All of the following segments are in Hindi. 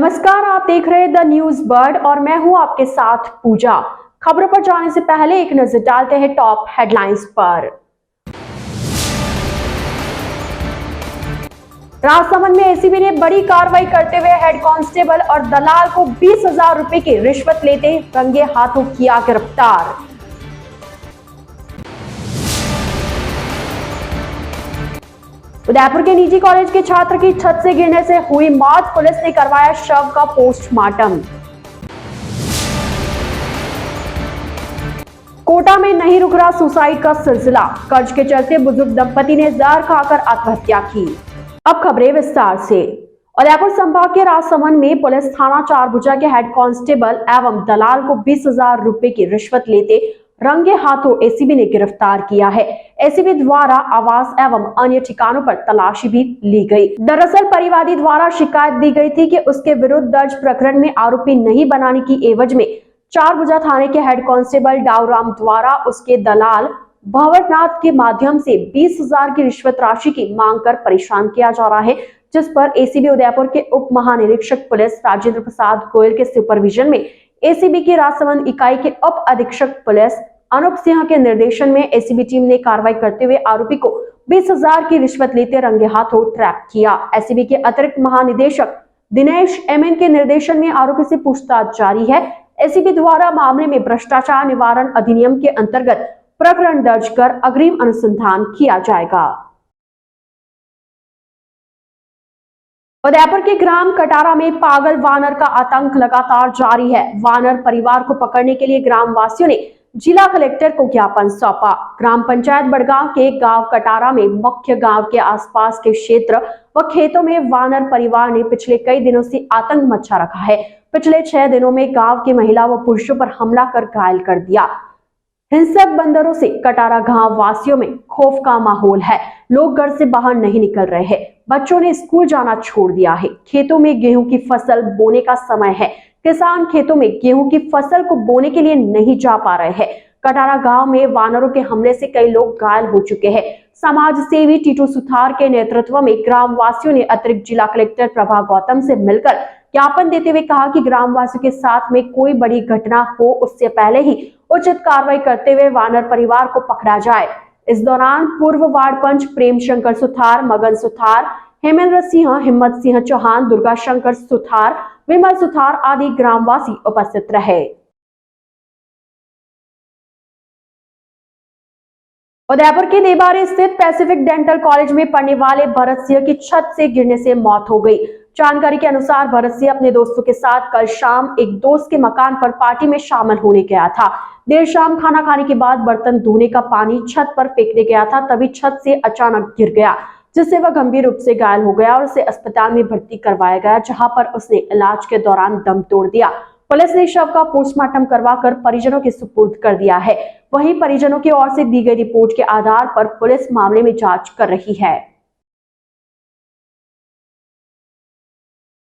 नमस्कार, आप देख रहे हैं द न्यूज बर्ड और मैं हूं आपके साथ पूजा। खबरों पर जाने से पहले एक नजर डालते हैं टॉप हेडलाइंस पर। राजसमंद में एसीबी ने बड़ी कार्रवाई करते हुए हेड कांस्टेबल और दलाल को 20,000 रुपए की रिश्वत लेते रंगे हाथों किया गिरफ्तार। उदयपुर के निजी कॉलेज के छात्र की छत से गिरने से हुई मौत, पुलिस ने करवाया शव का पोस्टमार्टम। कोटा में नहीं रुक रहा सुसाइड का सिलसिला, कर्ज के चलते बुजुर्ग दंपति ने जहर खाकर आत्महत्या की। अब खबरें विस्तार से। उदयपुर संभाग के राजसमंद में पुलिस थाना चारभुजा के हेड कांस्टेबल एवं दलाल को 20,000 रुपए की रिश्वत लेते रंगे हाथों एसीबी ने गिरफ्तार किया है। एसीबी द्वारा आवास एवं अन्य ठिकानों पर तलाशी भी ली गई। दरअसल परिवादी द्वारा शिकायत दी गई थी कि उसके विरुद्ध दर्ज प्रकरण में आरोपी नहीं बनाने की एवज में चारभुजा थाने के हेड कांस्टेबल डाउराम द्वारा उसके दलाल भंवरनाथ के माध्यम से 20,000 की रिश्वत राशि की मांग कर परेशान किया जा रहा है, जिस पर एसीबी उदयपुर के उप महानिरीक्षक पुलिस राजेंद्र प्रसाद गोयल के सुपरविजन में एसीबी की राजसमंद इकाई के उप अधीक्षक पुलिस अनूप सिंह के निर्देशन में एसीबी टीम ने कार्रवाई करते हुए आरोपी को 20,000 की रिश्वत लेते रंगे हाथों ट्रैप किया। एसीबी के अतिरिक्त महानिदेशक दिनेश एमएन के निर्देशन में आरोपी से पूछताछ जारी है। एसीबी द्वारा मामले में भ्रष्टाचार निवारण अधिनियम के अंतर्गत प्रकरण दर्ज कर अग्रिम अनुसंधान किया जाएगा। उदयपुर के ग्राम कटारा में पागल वानर का आतंक लगातार जारी है। वानर परिवार को पकड़ने के लिए ग्राम वासियों ने जिला कलेक्टर को ज्ञापन सौंपा। ग्राम पंचायत बड़गांव के गांव कटारा में मुख्य गांव के आसपास के क्षेत्र व खेतों में वानर परिवार ने पिछले कई दिनों से आतंक मचा रखा है। पिछले 6 दिनों में गांव के महिला व पुरुषों पर हमला कर घायल कर दिया। हिंसक बंदरों से कटारा गांव वासियों में खौफ का माहौल है। लोग घर से बाहर नहीं निकल रहे हैं। बच्चों ने स्कूल जाना छोड़ दिया है। खेतों में गेहूं की फसल बोने का समय है। किसान खेतों में गेहूं की फसल को बोने के लिए नहीं जा पा रहे हैं। कटारा गांव में वानरों के हमले से कई लोग घायल हो चुके हैं। समाज सेवी टीटू सुथार के नेतृत्व में ग्राम वासियों ने अतिरिक्त जिला कलेक्टर प्रभा गौतम से मिलकर ज्ञापन देते हुए कहा कि ग्राम वासियों के साथ में कोई बड़ी घटना हो उससे पहले ही उचित कार्रवाई करते हुए वानर परिवार को पकड़ा जाए। इस दौरान पूर्व वार्ड पंच प्रेम शंकर सुथार, मगन सुथार, हेमेंद्र सिंह, हिम्मत सिंह चौहान, दुर्गा शंकर सुथार, विमल सुथार आदि ग्रामवासी उपस्थित रहे। उदयपुर के देबारे स्थित पैसिफिक डेंटल कॉलेज में पढ़ने वाले भरत सिंह की छत से गिरने से मौत हो गई। जानकारी के अनुसार भरत सिंह अपने दोस्तों के साथ कल शाम एक दोस्त के मकान पर पार्टी में शामिल होने गया था। देर शाम खाना खाने के बाद बर्तन धोने का पानी छत पर फेंकने गया था, तभी छत से अचानक गिर गया, जिससे वह गंभीर रूप से घायल हो गया और उसे अस्पताल में भर्ती करवाया गया, जहां पर उसने इलाज के दौरान दम तोड़ दिया। पुलिस ने शव का पोस्टमार्टम करवाकर परिजनों के सुपुर्द कर दिया है। वहीं परिजनों की ओर से दी गई रिपोर्ट के आधार पर पुलिस मामले में जांच कर रही है।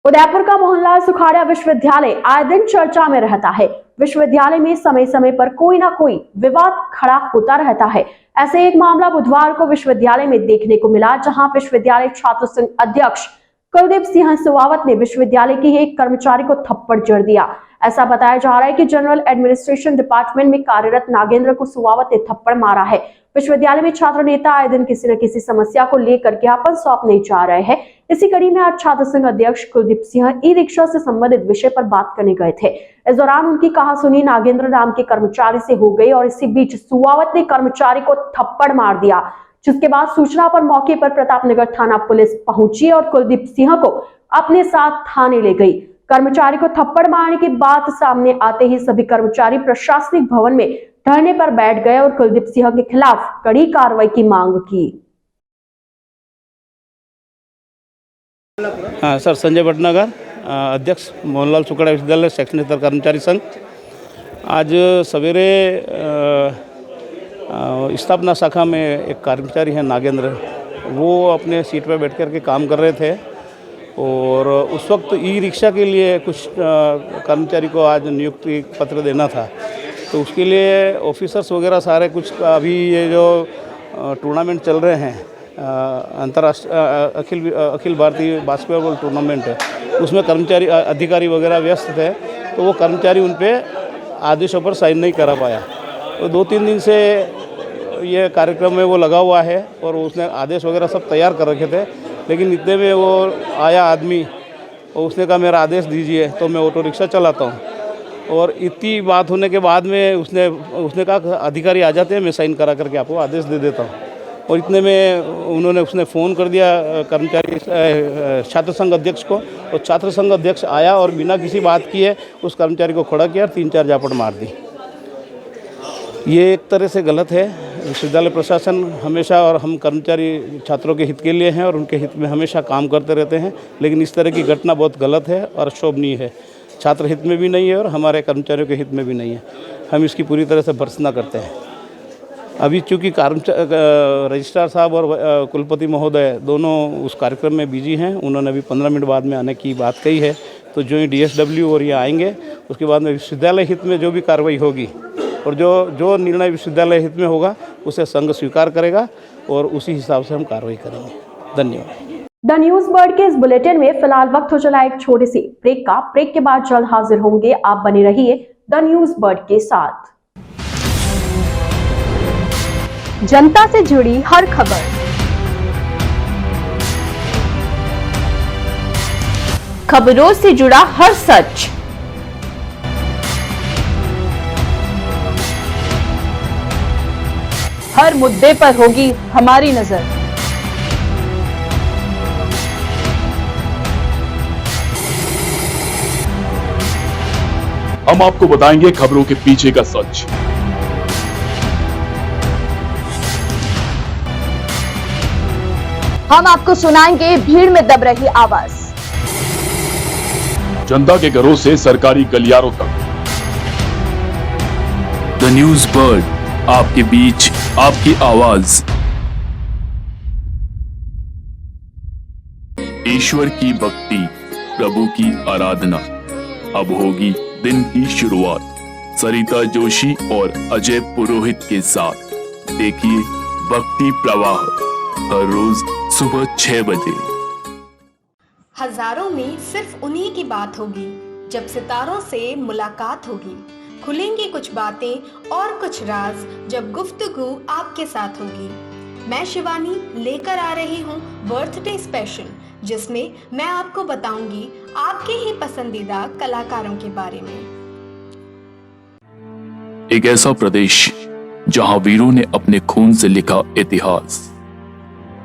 उदयपुर का मोहनलाल सुखाड़िया विश्वविद्यालय आए दिन चर्चा में रहता है। विश्वविद्यालय में समय समय पर कोई ना कोई विवाद खड़ा होता रहता है। ऐसे एक मामला बुधवार को विश्वविद्यालय में देखने को मिला, जहां विश्वविद्यालय छात्र संघ अध्यक्ष कुलदीप सिंह सुवावत ने विश्वविद्यालय के एक कर्मचारी को थप्पड़ जड़ दिया। ऐसा बताया जा रहा है कि जनरल एडमिनिस्ट्रेशन डिपार्टमेंट में कार्यरत नागेंद्र को सुवावत ने थप्पड़ मारा है। विश्वविद्यालय में छात्र नेता आए दिन किसी न किसी समस्या को लेकर ज्ञापन सौंपने जा रहे हैं। इसी कड़ी में आज छात्र संघ अध्यक्ष कुलदीप सिंह ई रिक्शा से संबंधित विषय पर बात करने गए थे। इस दौरान उनकी कहासुनी नागेंद्र नाम के कर्मचारी से हो गई और इसी बीच सुवावत ने कर्मचारी को थप्पड़ मार दिया, जिसके बाद सूचना पर मौके पर प्रतापनगर थाना पुलिस पहुंची और कुलदीप सिंह को अपने साथ थाने ले गई। कर्मचारी को थप्पड़ मारने की बात सामने आते ही सभी कर्मचारी प्रशासनिक भवन में धरने पर बैठ गए और कुलदीप सिंह के खिलाफ कड़ी कार्रवाई की मांग की। हाँ सर, संजय भटनागर, अध्यक्ष मोहनलाल सुखाड़िया विश्वविद्यालय सेक्शन इतर कर्मचारी संघ। आज सवेरे स्थापना शाखा में एक कर्मचारी है नागेंद्र, वो अपने सीट पर बैठ कर के काम कर रहे थे और उस वक्त ई रिक्शा के लिए कुछ कर्मचारी को आज नियुक्ति पत्र देना था, तो उसके लिए ऑफिसर्स वगैरह सारे कुछ अभी ये जो टूर्नामेंट चल रहे हैं अंतर्राष्ट्रीय अखिल भारतीय बास्केटबॉल टूर्नामेंट है, उसमें कर्मचारी अधिकारी वगैरह व्यस्त थे, तो वो कर्मचारी उन पे आदेशों पर साइन नहीं करा पाया। तो 2-3 दिन से ये कार्यक्रम में वो लगा हुआ है और उसने आदेश वगैरह सब तैयार कर रखे थे, लेकिन इतने में वो आया आदमी और उसने कहा मेरा आदेश दीजिए, तो मैं ऑटो रिक्शा चलाता हूँ। और इतनी बात होने के बाद में उसने कहा अधिकारी आ जाते हैं, मैं साइन करा करके आपको आदेश दे देता हूँ। और इतने में उसने फ़ोन कर दिया कर्मचारी छात्र संघ अध्यक्ष को, और छात्र संघ अध्यक्ष आया और बिना किसी बात किए उस कर्मचारी को खड़ा किया और 3-4 झापड़ मार दी। ये एक तरह से गलत है। विश्वविद्यालय प्रशासन हमेशा, और हम कर्मचारी छात्रों के हित के लिए हैं और उनके हित में हमेशा काम करते रहते हैं, लेकिन इस तरह की घटना बहुत गलत है और शोभनीय है। छात्र हित में भी नहीं है और हमारे कर्मचारियों के हित में भी नहीं है। हम इसकी पूरी तरह से भर्त्सना करते हैं। अभी चूँकि रजिस्ट्रार साहब और कुलपति महोदय दोनों उस कार्यक्रम में बिजी हैं, उन्होंने अभी 15 मिनट बाद में आने की बात कही है, तो जो ही DSW और ये आएंगे उसके बाद में विश्वविद्यालय हित में जो भी कार्रवाई होगी और जो निर्णय विश्वविद्यालय हित में होगा उसे संघ स्वीकार करेगा और उसी हिसाब से हम कार्रवाई करेंगे। धन्यवाद। द न्यूज बर्ड के इस बुलेटिन में फिलहाल वक्त हो चला एक छोटे सी ब्रेक का। ब्रेक के बाद जल्द हाजिर होंगे। आप बने रहिए द न्यूज बर्ड के साथ। जनता से जुड़ी हर खबर, खबरों से जुड़ा हर सच, हर मुद्दे पर होगी हमारी नजर। हम आपको बताएंगे खबरों के पीछे का सच। हम आपको सुनाएंगे भीड़ में दब रही आवाज। जनता के घरों से सरकारी गलियारों तक। द न्यूज बर्ड, आपके बीच, आपकी आवाज। ईश्वर की भक्ति, प्रभु की आराधना। अब होगी दिन की शुरुआत सरिता जोशी और अजय पुरोहित के साथ। देखिए भक्ति प्रवाह हर रोज सुबह 6 बजे। हजारों में सिर्फ उन्हीं की बात होगी जब सितारों से मुलाकात होगी। खुलेंगी कुछ बातें और कुछ राज जब गुफ्तगू आपके साथ होगी। मैं शिवानी लेकर आ रही हूँ बर्थडे स्पेशल, जिसमें मैं आपको बताऊंगी आपके ही पसंदीदा कलाकारों के बारे में। एक ऐसा प्रदेश जहां वीरों ने अपने खून से लिखा इतिहास।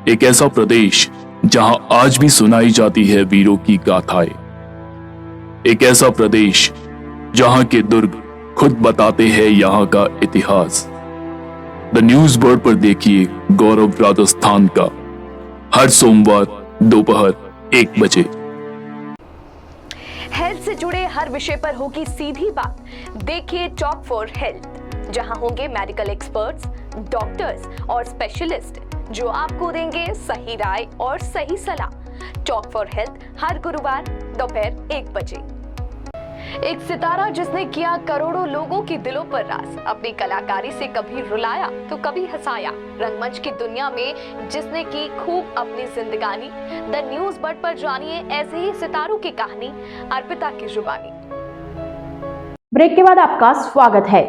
एक ऐसा प्रदेश जहां आज भी सुनाई जाती है वीरों की गाथाएं। एक ऐसा प्रदेश जहां के दुर्ग खुद बताते हैं यहां का इतिहास। द न्यूज बर्ड पर देखिए गौरव राजस्थान का हर सोमवार दोपहर 1 बजे। हेल्थ से जुड़े हर विषय पर होगी सीधी बात। देखिए टॉक फॉर हेल्थ, जहां होंगे मेडिकल एक्सपर्ट्स, डॉक्टर्स और स्पेशलिस्ट जो आपको देंगे सही राय और सही सलाह। टॉक फॉर हेल्थ हर गुरुवार दोपहर 1 बजे। एक सितारा जिसने किया करोड़ों लोगों की दिलों पर राज। अपनी कलाकारी से कभी रुलाया तो कभी हंसाया। रंगमंच की दुनिया में जिसने की खूब अपनी जिंदगानी। द न्यूज बर्ड पर जानिए ऐसे ही सितारों की कहानी अर्पिता की जुबानी। ब्रेक के बाद आपका स्वागत है।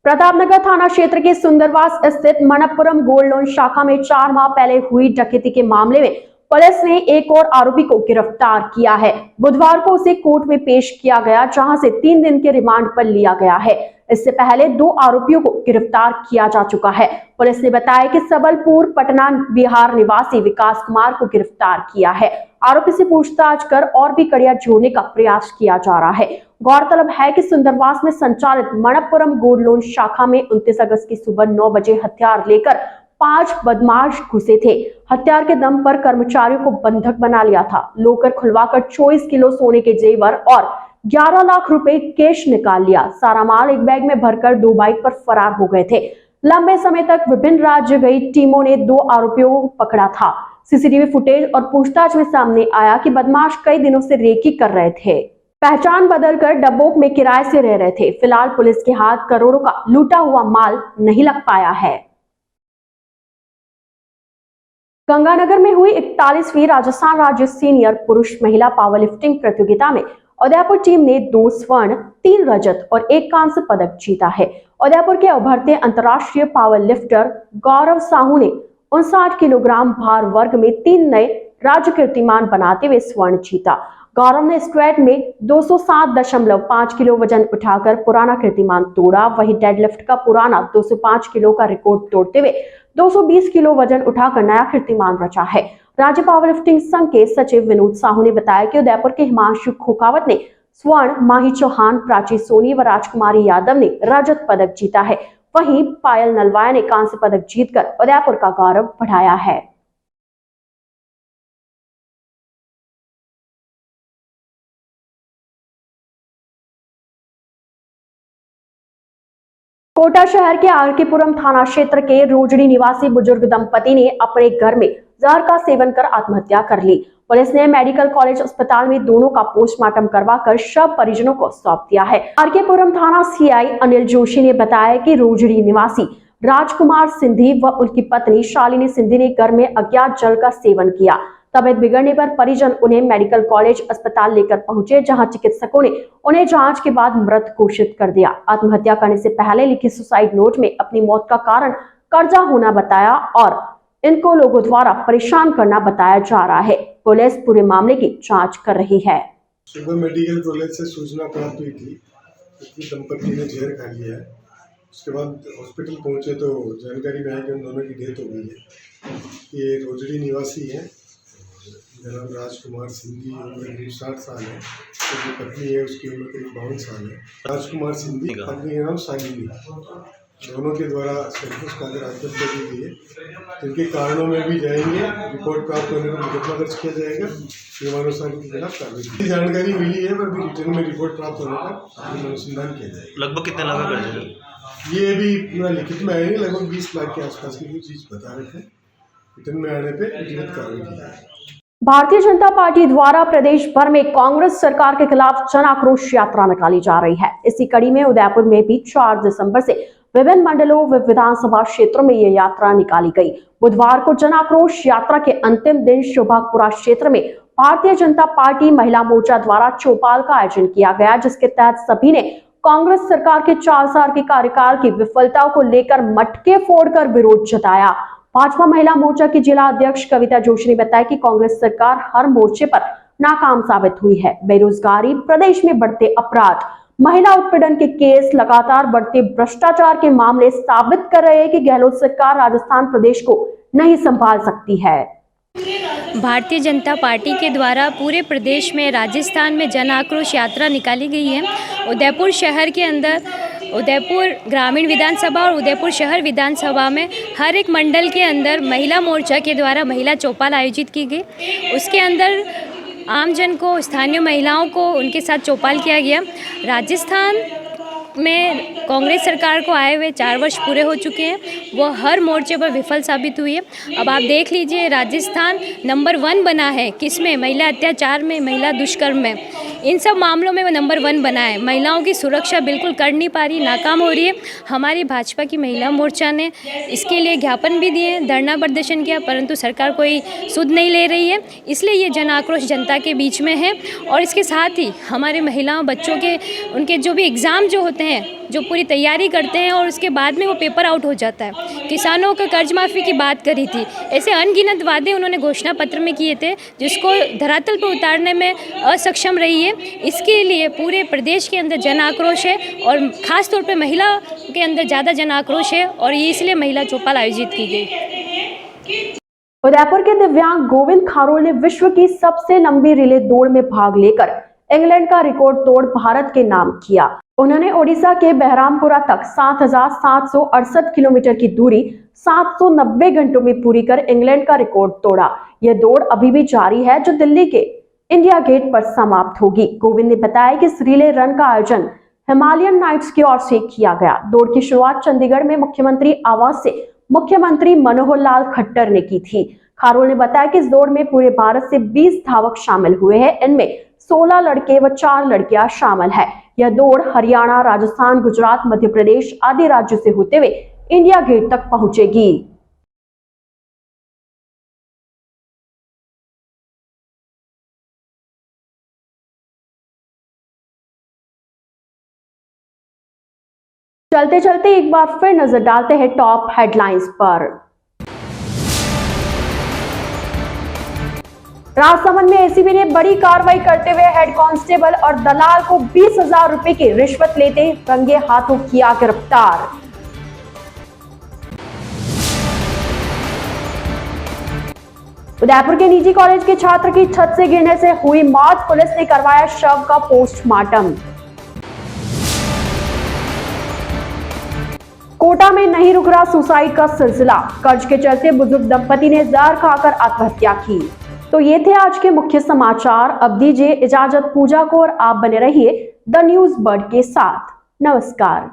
प्रतापनगर थाना क्षेत्र के सुंदरवास स्थित मनप्पुरम गोल्ड लोन शाखा में 4 माह पहले हुई डकैती के मामले में पुलिस ने एक और आरोपी को गिरफ्तार किया है। बुधवार को उसे कोर्ट में पेश किया गया, जहां से 3 दिन के रिमांड पर लिया गया है। इससे पहले 2 आरोपियों को गिरफ्तार किया जा चुका है। पुलिस ने बताया कि सबलपुर पटना बिहार निवासी विकास कुमार को गिरफ्तार किया है। आरोपी से पूछताछ कर और भी कड़ियां जोड़ने का प्रयास किया जा रहा है। गौरतलब है कि सुंदरवास में संचालित मनप्पुरम गोल्ड लोन शाखा में 29 अगस्त की सुबह 9 बजे हथियार लेकर 5 बदमाश घुसे थे। हथियार के दम पर कर्मचारियों को बंधक बना लिया था। लॉकर खुलवाकर 24 किलो सोने के जेवर और 11 लाख रुपए कैश निकाल लिया। सारा माल एक बैग में भरकर 2 बाइक पर फरार हो गए थे। लंबे समय तक विभिन्न राज्य गई टीमों ने 2 आरोपियों को पकड़ा था। सीसीटीवी फुटेज और पूछताछ में सामने आया कि बदमाश कई दिनों से रेकी कर रहे थे। पहचान बदलकर डब्बोक में किराए से रह रहे थे। फिलहाल पुलिस के हाथ करोड़ों का लूटा हुआ माल नहीं लग पाया है। गंगानगर में हुई 41वीं राजस्थान राज्य सीनियर पुरुष महिला पावर लिफ्टिंग प्रतियोगिता में उदयपुर टीम ने 2 स्वर्ण, 3 रजत और 1 कांस्य पदक जीता है। उदयपुर के उभरते अंतर्राष्ट्रीय पावर लिफ्टर गौरव साहू ने 59 किलोग्राम भार वर्ग में 3 नए राज्य कीर्तिमान बनाते हुए स्वर्ण जीता। गौरव ने स्क्वैट में 207.5 किलो वजन उठाकर पुराना कीर्तिमान तोड़ा। वहीं डेडलिफ्ट का पुराना 205 किलो का रिकॉर्ड तोड़ते हुए 220 किलो वजन उठाकर नया कीर्तिमान रचा है। राज्य पावर लिफ्टिंग संघ के सचिव विनोद साहू ने बताया कि उदयपुर के हिमांशु खोकावत ने स्वर्ण, माही चौहान, प्राची सोनी व राजकुमारी यादव ने रजत पदक जीता है। वहीं पायल नलवाया ने कांस्य पदक जीतकर उदयपुर का गौरव बढ़ाया है। कोटा शहर के आरकेपुरम थाना क्षेत्र के रोजड़ी निवासी बुजुर्ग दंपति ने अपने घर में जहर का सेवन कर आत्महत्या कर ली। पुलिस ने मेडिकल कॉलेज अस्पताल में दोनों का पोस्टमार्टम करवाकर शव परिजनों को सौंप दिया है। आरकेपुरम थाना सीआई अनिल जोशी ने बताया कि रोजड़ी निवासी राजकुमार सिंधी व उनकी पत्नी शालिनी सिंधी ने घर में अज्ञात जल का सेवन किया। तबियत बिगड़ने पर परिजन उन्हें मेडिकल कॉलेज अस्पताल लेकर पहुंचे, जहां चिकित्सकों ने उन्हें जांच के बाद मृत घोषित कर दिया। आत्महत्या करने से पहले लिखी सुसाइड नोट में अपनी मौत का कारण कर्जा होना बताया और इनको लोगों द्वारा परेशान करना बताया जा रहा है। पुलिस पूरे मामले की जांच कर रही है। सुबह मेडिकल कॉलेज से सूचना प्राप्त हुई थी कि दंपति ने जहर खा लिया है। उसके बाद हॉस्पिटल पहुंचे तो जानकारी में आई कि उन दोनों की डेथ हो गई है। ये रोजड़ी निवासी है, मेरा नाम राजकुमार सिंधी, उम्र करीब 60 साल है। तो जो पत्नी है उसकी उम्र करीब 52 साल है। राजकुमार सिंधी, पत्नी का नाम शालिनी। दोनों के द्वारा संतोष कागर आत्महत्या की गई है। जिनके कारणों में भी जाएंगे, रिपोर्ट प्राप्त होने पर मुकदमा दर्ज किया जाएगा। नियमानुसार के खिलाफ कार्रवाई। जानकारी मिली है, पर रिटर्न में रिपोर्ट प्राप्त होने पर अनुसंधान किया जाएगा। लगभग कितने लाख का कर्ज है? ये भी पूरा लिखित में आएंगे, लगभग 20 लाख के आसपास की कोई चीज बता रहे थे। रिटर्न में आने पर उचित कार्रवाई की जाएगी। भारतीय जनता पार्टी द्वारा प्रदेश भर में कांग्रेस सरकार के खिलाफ जन आक्रोश यात्रा निकाली जा रही है। इसी कड़ी में उदयपुर में भी 4 दिसंबर से विभिन्न मंडलों व विधानसभा क्षेत्रों में ये यात्रा निकाली गई। बुधवार को जन आक्रोश यात्रा के अंतिम दिन शोभागपुरा क्षेत्र में भारतीय जनता पार्टी महिला मोर्चा द्वारा चौपाल का आयोजन किया गया, जिसके तहत सभी ने कांग्रेस सरकार के 4 साल के कार्यकाल की विफलताओं को लेकर मटके फोड़कर विरोध जताया। भाजपा महिला मोर्चा की जिला अध्यक्ष कविता जोशी ने बताया कि कांग्रेस सरकार हर मोर्चे पर नाकाम साबित हुई है। बेरोजगारी, प्रदेश में बढ़ते अपराध, महिला उत्पीड़न के केस, लगातार बढ़ते भ्रष्टाचार के मामले साबित कर रहे हैं कि गहलोत सरकार राजस्थान प्रदेश को नहीं संभाल सकती है। भारतीय जनता पार्टी के द्वारा पूरे प्रदेश में राजस्थान में जन आक्रोश यात्रा निकाली गई है। उदयपुर शहर के अंदर उदयपुर ग्रामीण विधानसभा और उदयपुर शहर विधानसभा में हर एक मंडल के अंदर महिला मोर्चा के द्वारा महिला चौपाल आयोजित की गई। उसके अंदर आमजन को, स्थानीय महिलाओं को उनके साथ चौपाल किया गया। राजस्थान में कांग्रेस सरकार को आए हुए 4 वर्ष पूरे हो चुके हैं, वो हर मोर्चे पर विफल साबित हुई है। अब आप देख लीजिए, राजस्थान नंबर 1 बना है किसमें? महिला अत्याचार में, महिला दुष्कर्म में, इन सब मामलों में वो नंबर 1 बना है। महिलाओं की सुरक्षा बिल्कुल कर नहीं पा रही, नाकाम हो रही है। हमारी भाजपा की महिला मोर्चा ने इसके लिए ज्ञापन भी दिए, धरना प्रदर्शन किया, परंतु सरकार कोई सुध नहीं ले रही है। इसलिए ये जन आक्रोश जनता के बीच में है। और इसके साथ ही हमारे महिलाओं, बच्चों के उनके जो भी एग्ज़ाम जो होते हैं, जो पूरी तैयारी करते हैं और उसके बाद में वो पेपर आउट हो जाता है। किसानों का कर्ज माफ़ी की बात करी थी, ऐसे अनगिनत वादे उन्होंने घोषणा पत्र में किए थे, जिसको धरातल पर उतारने में असक्षम रही है। इसके लिए पूरे प्रदेश के अंदर जन आक्रोश है और ख़ास तौर पर महिला के अंदर ज़्यादा जन आक्रोश है और ये इसलिए महिला चौपाल आयोजित की गई। उदयपुर के दिव्यांग गोविंद खारोल ने विश्व की सबसे लंबी रिले दौड़ में भाग लेकर इंग्लैंड का रिकॉर्ड तोड़ भारत के नाम किया। उन्होंने ओडिशा के बहरामपुरा तक 7,768 किलोमीटर की दूरी 790 घंटों में पूरी कर इंग्लैंड का रिकॉर्ड तोड़ा। यह दौड़ अभी भी जारी है, जो दिल्ली के इंडिया गेट पर समाप्त होगी। गोविंद ने बताया कि इस रिले रन का आयोजन हिमालयन नाइट्स की ओर से किया गया। दौड़ की शुरुआत चंडीगढ़ में मुख्यमंत्री आवास से मुख्यमंत्री मनोहर लाल खट्टर ने की थी। खारोल ने बताया कि इस दौड़ में पूरे भारत से 20 धावक शामिल हुए हैं। इनमें 16 लड़के व 4 लड़कियां शामिल है। यह दौड़ हरियाणा, राजस्थान, गुजरात, मध्य प्रदेश आदि राज्यों से होते हुए इंडिया गेट तक पहुंचेगी। चलते चलते एक बार फिर नजर डालते हैं टॉप हेडलाइंस पर। राजसमंद में एसीबी ने बड़ी कार्रवाई करते हुए हेड कांस्टेबल और दलाल को 20,000 रुपए की रिश्वत लेते रंगे हाथों किया गिरफ्तार। उदयपुर के निजी कॉलेज के छात्र की छत से गिरने से हुई मौत, पुलिस ने करवाया शव का पोस्टमार्टम। कोटा में नहीं रुक रहा सुसाइड का सिलसिला, कर्ज के चलते बुजुर्ग दंपति ने जहर खाकर आत्महत्या की। तो ये थे आज के मुख्य समाचार। अब दीजिए इजाजत पूजा को और आप बने रहिए द न्यूज बर्ड के साथ। नमस्कार।